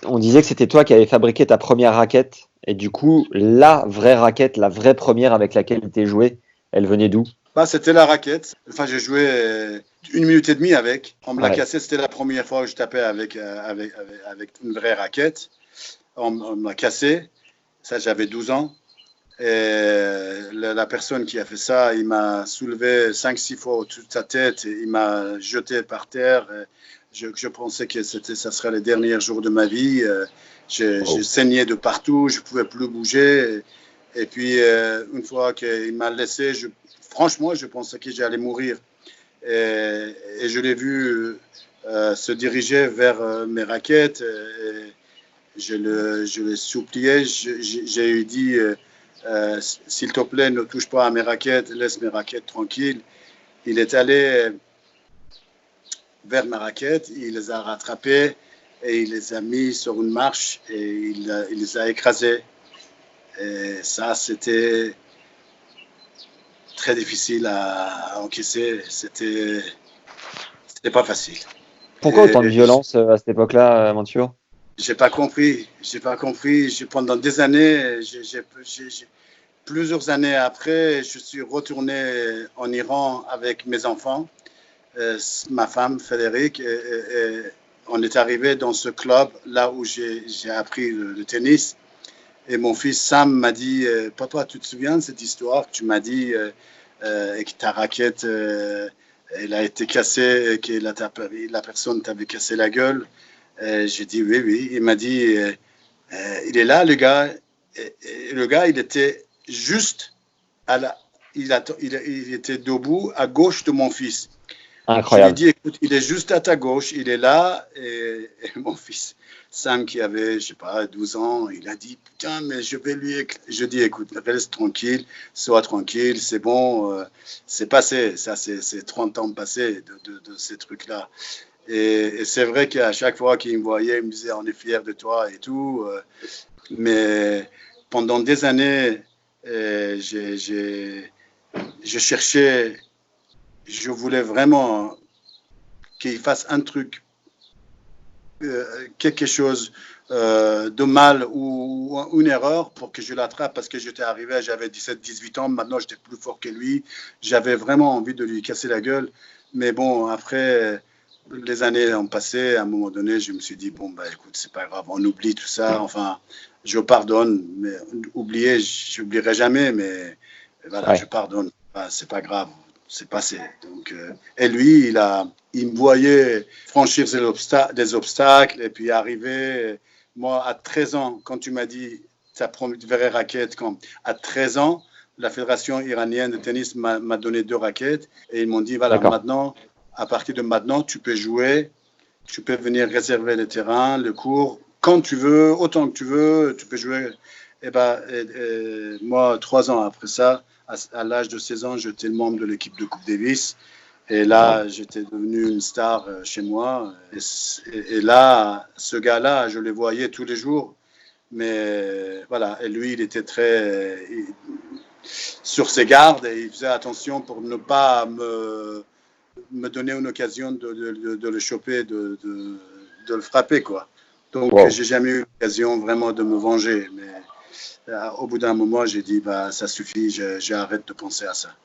on disait que c'était toi qui avais fabriqué ta première raquette. Et du coup, la vraie raquette, la vraie première avec laquelle tu t'es joué, elle venait d'où? Bah, c'était la raquette. Enfin, j'ai joué 1 minute et demie avec. On me l'a Ouais. cassé. C'était la première fois que je tapais avec une vraie raquette. On me l'a cassé. Ça, j'avais 12 ans. Et la personne qui a fait ça, il m'a soulevé 5-6 fois au-dessus de sa tête. Et il m'a jeté par terre. Je pensais que ça serait les derniers jours de ma vie. Je saignais de partout. Je ne pouvais plus bouger. Et puis, une fois qu'il m'a laissé, franchement, je pensais que j'allais mourir. Et je l'ai vu se diriger vers mes raquettes. Et je l'ai supplié. J'ai dit, s'il te plaît, ne touche pas à mes raquettes, laisse mes raquettes tranquilles. Il est allé vers mes raquettes, il les a rattrapées et il les a mis sur une marche et il les a écrasées. Et ça, c'était très difficile à encaisser. C'était pas facile. Pourquoi autant de violence à cette époque-là, Mansour? J'ai pas compris. Pendant des années, plusieurs années après, je suis retourné en Iran avec mes enfants, ma femme Frédéric, et on est arrivé dans ce club là où j'ai appris le tennis. Et mon fils Sam m'a dit, papa, tu te souviens de cette histoire que tu m'as dit et que ta raquette elle a été cassée et que la personne t'avait cassé la gueule. J'ai dit oui, oui. Il m'a dit, il est là, le gars. Et le gars, il était juste il était debout à gauche de mon fils. Je lui ai Incroyable. dit, écoute, il est juste à ta gauche, il est là. Et mon fils Sam, qui avait, je sais pas, 12 ans, il a dit, putain, mais je vais lui... Je dis, écoute, reste tranquille, sois tranquille, c'est bon, c'est passé. Ça, c'est 30 ans passés de ces trucs-là. Et c'est vrai qu'à chaque fois qu'il me voyait, il me disait, on est fiers de toi et tout. Mais pendant des années, je cherchais, je voulais vraiment qu'il fasse un truc, quelque chose de mal ou une erreur pour que je l'attrape parce que j'étais arrivé, j'avais 17-18 ans, maintenant j'étais plus fort que lui. J'avais vraiment envie de lui casser la gueule. Mais bon, après, les années ont passé, à un moment donné, je me suis dit, bon, bah écoute, c'est pas grave, on oublie tout ça. Enfin, je pardonne, mais oublier, j'oublierai jamais, mais voilà, Ouais. je pardonne. Enfin, c'est pas grave, c'est passé. Donc, et lui, il me voyait franchir des obstacles et puis arriver. Moi, à 13 ans, quand tu m'as dit ta vraie raquette, à 13 ans, la Fédération iranienne de tennis m'a donné 2 raquettes et ils m'ont dit, voilà, D'accord. maintenant, à partir de maintenant, tu peux jouer, tu peux venir réserver le terrain, le cours, quand tu veux, autant que tu veux, tu peux jouer. Et moi, 3 ans après ça, à l'âge de 16 ans, j'étais membre de l'équipe de Coupe Davis. Et là, j'étais devenu une star chez moi. Et là, ce gars-là, je le voyais tous les jours. Mais voilà, et lui, il était très sur ses gardes et il faisait attention pour ne pas me donner une occasion de le choper, de le frapper, quoi. Donc, Wow. j'ai jamais eu l'occasion vraiment de me venger. Mais au bout d'un moment, j'ai dit, bah, ça suffit, j'arrête de penser à ça.